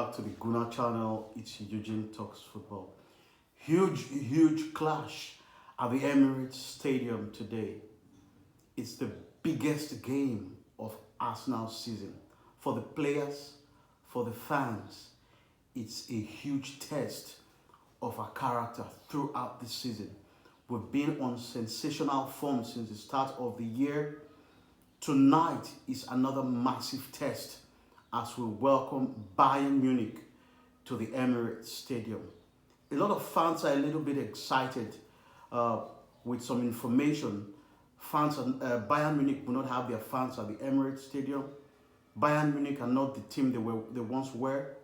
back to the Guna channel. It's Eugene Talks Football. Huge clash at the Emirates Stadium today. It's the biggest game of Arsenal's season. For the players, for the fans, it's a huge test of our character throughout the season. We've been on sensational form since the start of the year. Tonight is another massive test as we welcome Bayern Munich to the Emirates Stadium. A lot of fans are a little bit excited with some information. Fans and Bayern Munich will not have their fans at the Emirates Stadium. Bayern Munich are not the team they once were.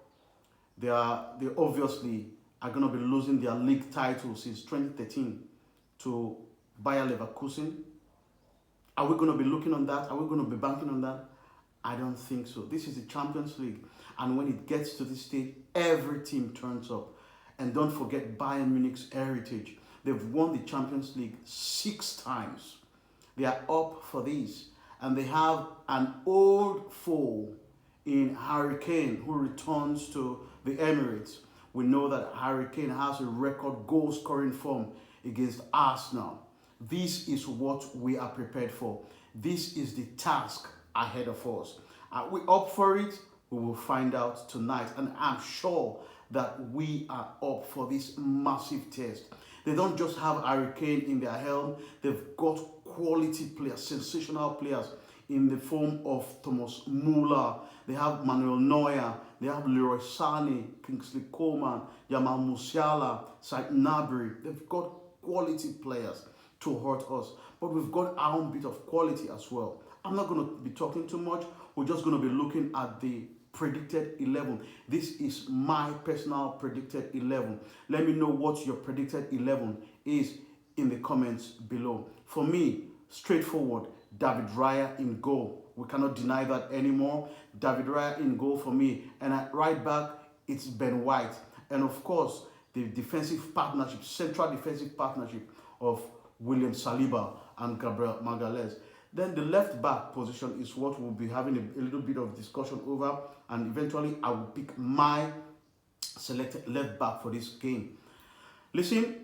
They obviously are going to be losing their league title since 2013 to Bayer Leverkusen. Are we going to be looking on that? Are we going to be banking on that? I don't think so. This is the Champions League. And when it gets to this stage, every team turns up. And don't forget Bayern Munich's heritage. They've won the Champions League 6 times. They are up for this. And they have an old foe in Harry Kane who returns to the Emirates. We know that Harry Kane has a record goal-scoring form against Arsenal. This is what we are prepared for. This is the task ahead of us. Are we up for it? We will find out tonight. And I'm sure that we are up for this massive test. They don't just have Harry Kane in their helm. They've got quality players, sensational players in the form of Thomas Müller. They have Manuel Neuer. They have Leroy Sané, Kingsley Coman, Jamal Musiala, Said Gnabry. They've got quality players to hurt us. But we've got our own bit of quality as well. I'm not going to be talking too much. We're just going to be looking at the predicted 11. This is my personal predicted 11. Let me know what your predicted 11 is in the comments below. For me, straightforward, David Raya in goal. We cannot deny that anymore. David Raya in goal for me. And at right back, it's Ben White. And of course, the defensive partnership, central defensive partnership of William Saliba and Gabriel Magalhaes. Then the left back position is what we'll be having a little bit of discussion over, and eventually I will pick my selected left back for this game. Listen,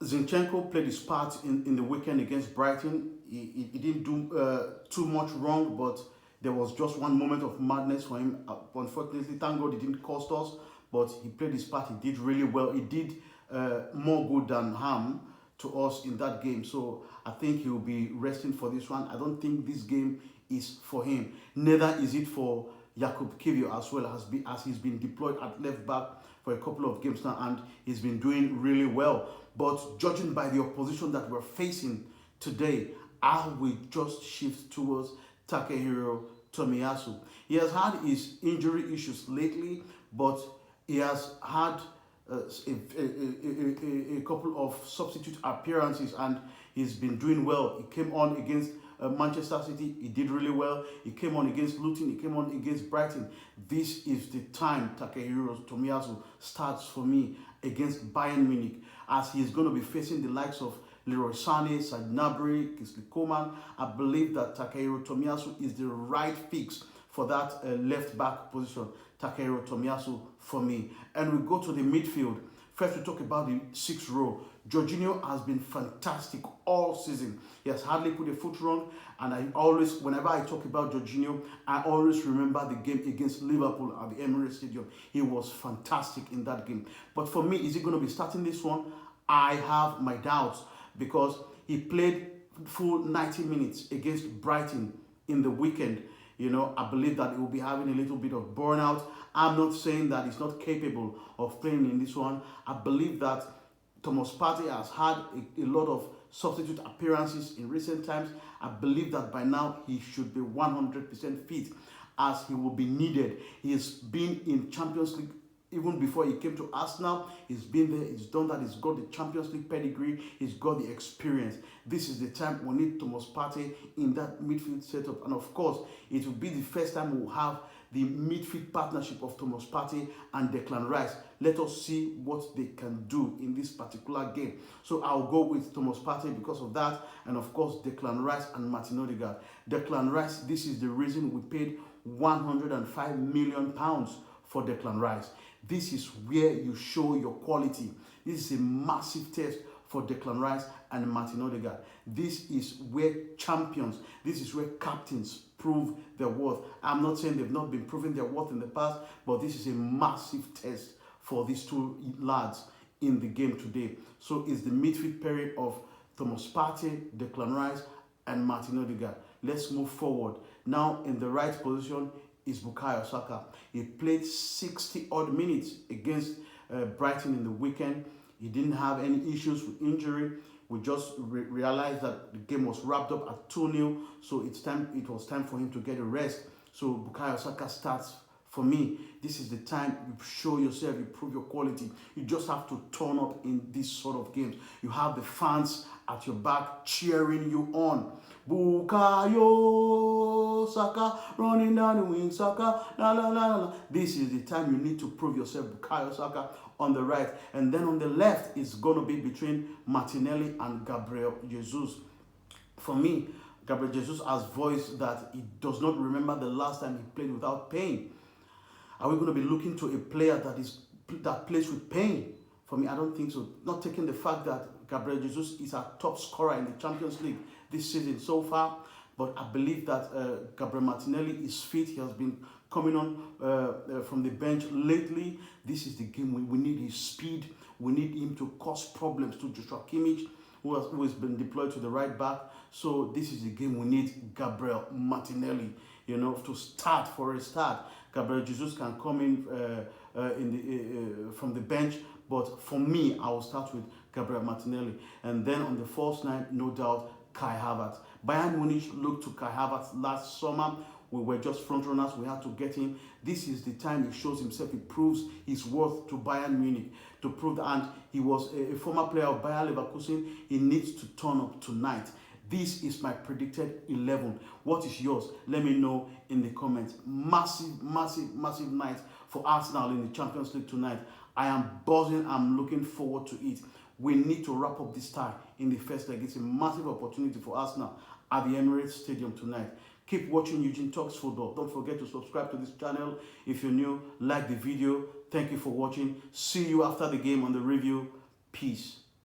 Zinchenko played his part in the weekend against Brighton. He didn't do too much wrong, but there was just one moment of madness for him. Unfortunately, thank God it didn't cost us, but he played his part. He did really well. He did more good than harm to us in that game. So I think he'll be resting for this one. I don't think this game is for him. Neither is it for Jakub Kiwior as well, as he's been deployed at left back for a couple of games now, and he's been doing really well. But judging by the opposition that we're facing today, I will just shift towards Takehiro Tomiyasu. He has had his injury issues lately, but he has had a couple of substitute appearances and he's been doing well. He came on against Manchester City. He did really well. He came on against Luton. He came on against Brighton. This is the time Takehiro Tomiyasu starts for me against Bayern Munich, as he's going to be facing the likes of Leroy Sané, Said Gnabry, Kingsley Coman. I believe that Takehiro Tomiyasu is the right fix for that left back position. Takehiro Tomiyasu for me. And we go to the midfield. First, we talk about the 6th row. Jorginho has been fantastic all season. He has hardly put a foot wrong. And I always, whenever I talk about Jorginho, I always remember the game against Liverpool at the Emirates Stadium. He was fantastic in that game. But for me, is he going to be starting this one? I have my doubts, because he played full 90 minutes against Brighton in the weekend. You know, I believe that he will be having a little bit of burnout. I'm not saying that he's not capable of playing in this one. I believe that Thomas Partey has had a lot of substitute appearances in recent times. I believe that by now he should be 100% fit, as he will be needed. He has been in Champions League even before he came to Arsenal. He's been there, he's done that, he's got the Champions League pedigree, he's got the experience. This is the time we need Thomas Partey in that midfield setup. And of course, it will be the first time we'll have the midfield partnership of Thomas Partey and Declan Rice. Let us see what they can do in this particular game. So I'll go with Thomas Partey because of that, and of course Declan Rice and Martin Odegaard. Declan Rice, this is the reason we paid £105 million for Declan Rice. This is where you show your quality. This is a massive test for Declan Rice and Martin Odegaard. This is where champions, this is where captains prove their worth. I'm not saying they've not been proving their worth in the past, but this is a massive test for these two lads in the game today. So it's the midfield pairing of Thomas Partey, Declan Rice, and Martin Odegaard. Let's move forward. Now in the right position is Bukayo Saka. He played 60 odd minutes against Brighton in the weekend. He didn't have any issues with injury. We just realized that the game was wrapped up at 2-0, so it was time for him to get a rest. So Bukayo Saka starts. For me, this is the time you show yourself, you prove your quality. You just have to turn up in these sort of games. You have the fans at your back cheering you on. Bukayo Saka, running down the wing, Saka, la la la la. This is the time you need to prove yourself. Bukayo Saka on the right. And then on the left is going to be between Martinelli and Gabriel Jesus. For me, Gabriel Jesus has voiced that he does not remember the last time he played without pain. Are we going to be looking to a player that plays with pain? For me, I don't think so. Not taking the fact that Gabriel Jesus is our top scorer in the Champions League this season so far, but I believe that Gabriel Martinelli is fit. He has been coming on from the bench lately. This is the game we need his speed. We need him to cause problems to Joshua Kimmich, who has been deployed to the right back. So this is the game we need Gabriel Martinelli, to start for a start. Gabriel Jesus can come in from the bench, but for me, I will start with Gabriel Martinelli. And then on the false nine, no doubt, Kai Havertz. Bayern Munich looked to Kai Havertz last summer. We were just front runners. We had to get him. This is the time he shows himself. He proves his worth to Bayern Munich. To prove that, and he was a former player of Bayer Leverkusen. He needs to turn up tonight. This is my predicted 11. What is yours? Let me know in the comments. Massive, massive, massive night for Arsenal in the Champions League tonight. I am buzzing. I'm looking forward to it. We need to wrap up this tie in the first leg. It's a massive opportunity for Arsenal at the Emirates Stadium tonight. Keep watching Eugene Talks Football. Don't forget to subscribe to this channel. If you're new, like the video. Thank you for watching. See you after the game on the review. Peace.